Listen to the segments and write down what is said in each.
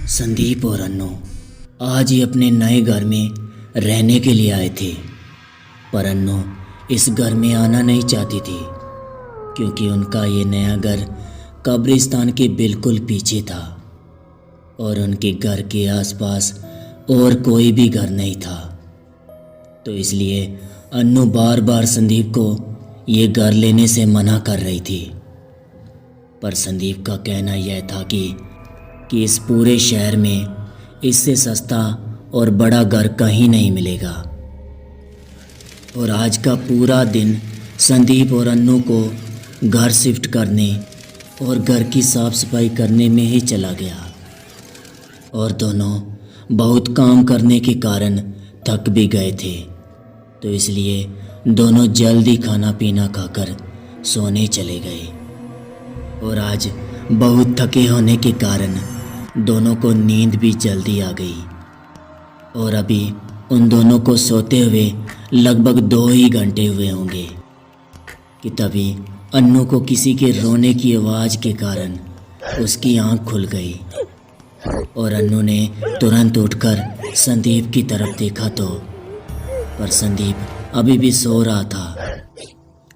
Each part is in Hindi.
संदीप और अन्नू आज ही अपने नए घर में रहने के लिए आए थे। पर अन्नू इस घर में आना नहीं चाहती थी क्योंकि उनका ये नया घर कब्रिस्तान के बिल्कुल पीछे था और उनके घर के आसपास और कोई भी घर नहीं था। तो इसलिए अन्नू बार बार संदीप को ये घर लेने से मना कर रही थी। पर संदीप का कहना यह था कि इस पूरे शहर में इससे सस्ता और बड़ा घर कहीं नहीं मिलेगा। और आज का पूरा दिन संदीप और अन्नू को घर शिफ्ट करने और घर की साफ सफाई करने में ही चला गया। और दोनों बहुत काम करने के कारण थक भी गए थे, तो इसलिए दोनों जल्दी खाना पीना खाकर सोने चले गए। और आज बहुत थके होने के कारण दोनों को नींद भी जल्दी आ गई। और अभी उन दोनों को सोते हुए लगभग 2 ही घंटे हुए होंगे कि तभी अन्नू को किसी के रोने की आवाज़ के कारण उसकी आंख खुल गई। और अन्नू ने तुरंत उठकर संदीप की तरफ देखा तो पर संदीप अभी भी सो रहा था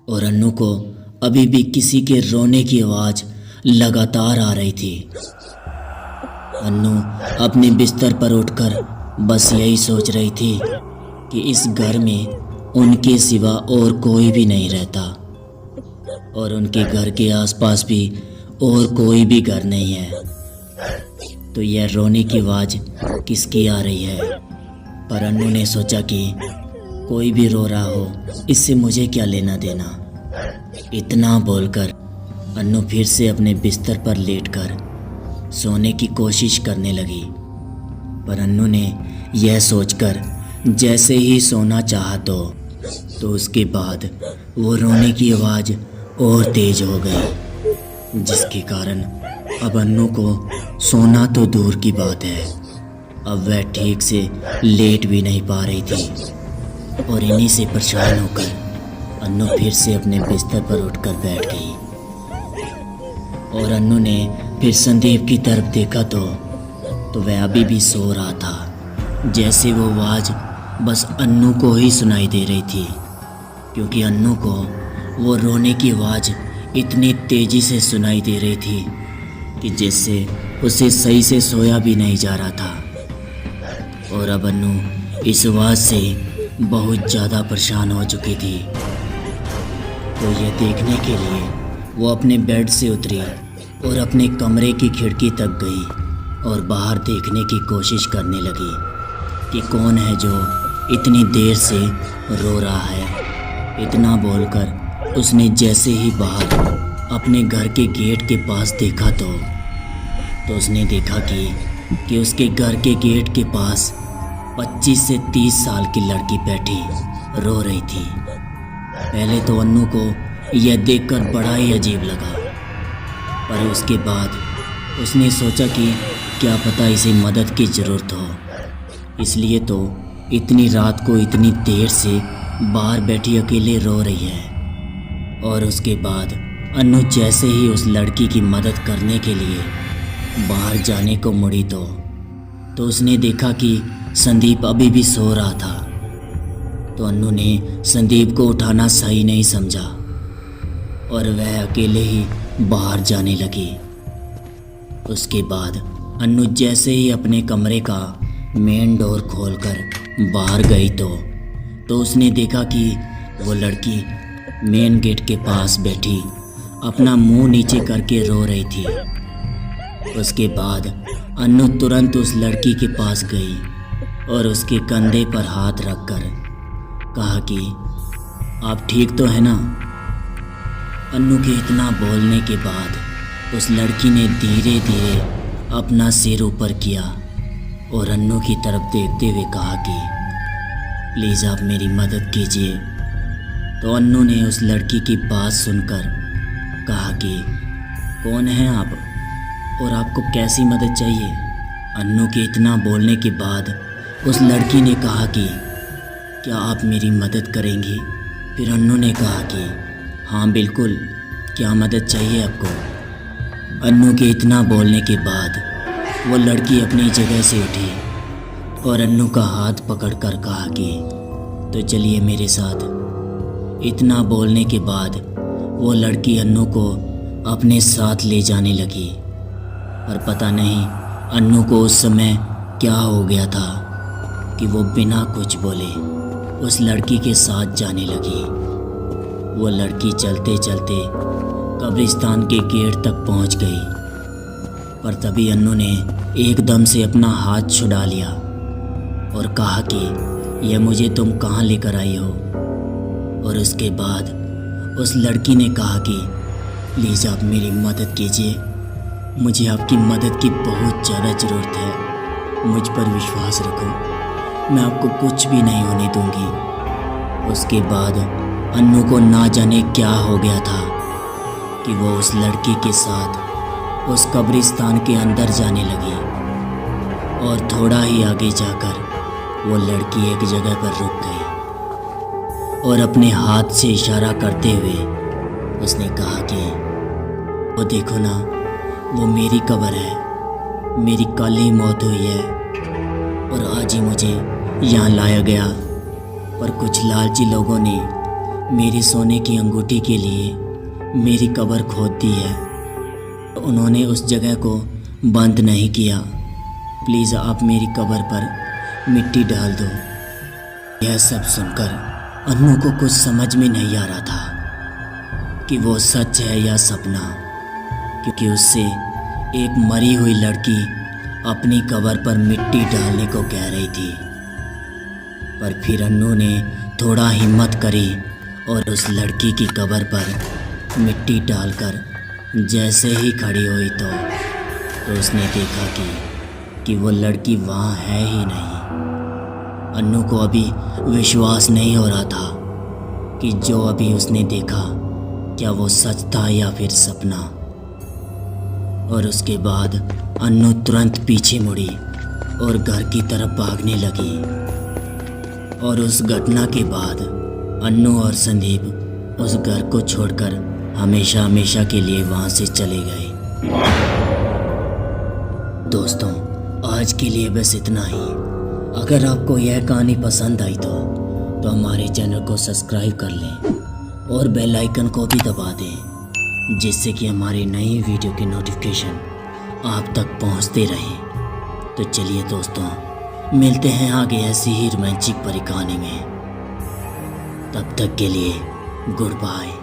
और अन्नू को अभी भी किसी के रोने की आवाज़ लगातार आ रही थी। अन्नू अपने बिस्तर पर उठकर बस यही सोच रही थी कि इस घर में उनके सिवा और कोई भी नहीं रहता और उनके घर के आसपास भी और कोई भी घर नहीं है। तो यह रोने की आवाज़ किसकी आ रही है? पर अन्नू ने सोचा कि कोई भी रो रहा हो, इससे मुझे क्या लेना देना। इतना बोलकर अन्नू फिर से अपने बिस्तर पर लेटकर सोने की कोशिश करने लगी। पर अन्नू ने यह सोचकर जैसे ही सोना चाहा तो उसके बाद वो रोने की आवाज़ और तेज़ हो गई, जिसके कारण अब अन्नू को सोना तो दूर की बात है, अब वह ठीक से लेट भी नहीं पा रही थी। और इन्हीं से परेशान होकर अन्नू फिर से अपने बिस्तर पर उठकर बैठ गई। और अन्नू ने फिर संदीप की तरफ देखा तो वह अभी भी सो रहा था। जैसे वो आवाज़ बस अन्नू को ही सुनाई दे रही थी, क्योंकि अन्नू को वो रोने की आवाज़ इतनी तेज़ी से सुनाई दे रही थी कि जिससे उसे सही से सोया भी नहीं जा रहा था। और अब अन्नू इस आवाज़ से बहुत ज़्यादा परेशान हो चुकी थी। तो यह देखने के लिए वो अपने बेड से उतरी और अपने कमरे की खिड़की तक गई और बाहर देखने की कोशिश करने लगी कि कौन है जो इतनी देर से रो रहा है। इतना बोलकर उसने जैसे ही बाहर अपने घर के गेट के पास देखा तो उसने देखा कि उसके घर के गेट के पास 25 से 30 साल की लड़की बैठी रो रही थी। पहले तो अन्नू को यह देखकर बड़ा ही अजीब लगा, पर उसके बाद उसने सोचा कि क्या पता इसे मदद की ज़रूरत हो, इसलिए तो इतनी रात को इतनी देर से बाहर बैठी अकेले रो रही है। और उसके बाद अन्नू जैसे ही उस लड़की की मदद करने के लिए बाहर जाने को मुड़ी तो उसने देखा कि संदीप अभी भी सो रहा था। तो अन्नू ने संदीप को उठाना सही नहीं समझा और वह अकेले ही बाहर जाने लगी। उसके बाद अन्नू जैसे ही अपने कमरे का मेन डोर खोलकर बाहर गई तो उसने देखा कि वो लड़की मेन गेट के पास बैठी अपना मुंह नीचे करके रो रही थी। उसके बाद अन्नू तुरंत उस लड़की के पास गई और उसके कंधे पर हाथ रखकर कहा कि आप ठीक तो है ना? अन्नू के इतना बोलने के बाद उस लड़की ने धीरे धीरे अपना सिर ऊपर किया और अन्नू की तरफ देखते हुए कहा कि प्लीज़ आप मेरी मदद कीजिए। तो अन्नू ने उस लड़की की बात सुनकर कहा कि कौन हैं आप और आपको कैसी मदद चाहिए? अन्नू के इतना बोलने के बाद उस लड़की ने कहा कि क्या आप मेरी मदद करेंगी? फिर अन्नू ने कहा कि हाँ बिल्कुल, क्या मदद चाहिए आपको? अन्नू के इतना बोलने के बाद वो लड़की अपनी जगह से उठी और अन्नू का हाथ पकड़कर कहा कि तो चलिए मेरे साथ। इतना बोलने के बाद वो लड़की अन्नू को अपने साथ ले जाने लगी। पर पता नहीं अन्नू को उस समय क्या हो गया था कि वो बिना कुछ बोले उस लड़की के साथ जाने लगी। वो लड़की चलते चलते कब्रिस्तान के गेट तक पहुंच गई। पर तभी अन्नू ने एकदम से अपना हाथ छुड़ा लिया और कहा कि यह मुझे तुम कहाँ लेकर आई हो। और उसके बाद उस लड़की ने कहा कि प्लीज़ आप मेरी मदद कीजिए, मुझे आपकी मदद की बहुत ज़्यादा ज़रूरत है। मुझ पर विश्वास रखो, मैं आपको कुछ भी नहीं होने दूंगी। उसके बाद अन्नू को ना जाने क्या हो गया था कि वो उस लड़की के साथ उस कब्रिस्तान के अंदर जाने लगी। और थोड़ा ही आगे जाकर वो लड़की एक जगह पर रुक गई और अपने हाथ से इशारा करते हुए उसने कहा कि वो देखो ना, वो मेरी कब्र है, मेरी कल ही मौत हुई है और आज ही मुझे यहाँ लाया गया। पर कुछ लालची लोगों ने मेरी सोने की अंगूठी के लिए मेरी कब्र खोद दी है। उन्होंने उस जगह को बंद नहीं किया। प्लीज़ आप मेरी कब्र पर मिट्टी डाल दो। यह सब सुनकर अन्नू को कुछ समझ में नहीं आ रहा था कि वो सच है या सपना, क्योंकि उससे एक मरी हुई लड़की अपनी कब्र पर मिट्टी डालने को कह रही थी। पर फिर अन्नू ने थोड़ा हिम्मत करी और उस लड़की की कब्र पर मिट्टी डालकर जैसे ही खड़ी हुई तो उसने देखा कि वो लड़की वहाँ है ही नहीं। अन्नू को अभी विश्वास नहीं हो रहा था कि जो अभी उसने देखा क्या वो सच था या फिर सपना। और उसके बाद अन्नू तुरंत पीछे मुड़ी और घर की तरफ भागने लगी। और उस घटना के बाद अन्नू और संदीप उस घर को छोड़कर हमेशा हमेशा के लिए वहाँ से चले गए। दोस्तों, आज के लिए बस इतना ही। अगर आपको यह कहानी पसंद आई तो हमारे चैनल को सब्सक्राइब कर लें और बेल आइकन को भी दबा दें, जिससे कि हमारी नई वीडियो की नोटिफिकेशन आप तक पहुंचते रहे। तो चलिए दोस्तों, मिलते हैं आगे ऐसी ही रोमांचिक परी कहानी में। तब तक के लिए गुड बाय।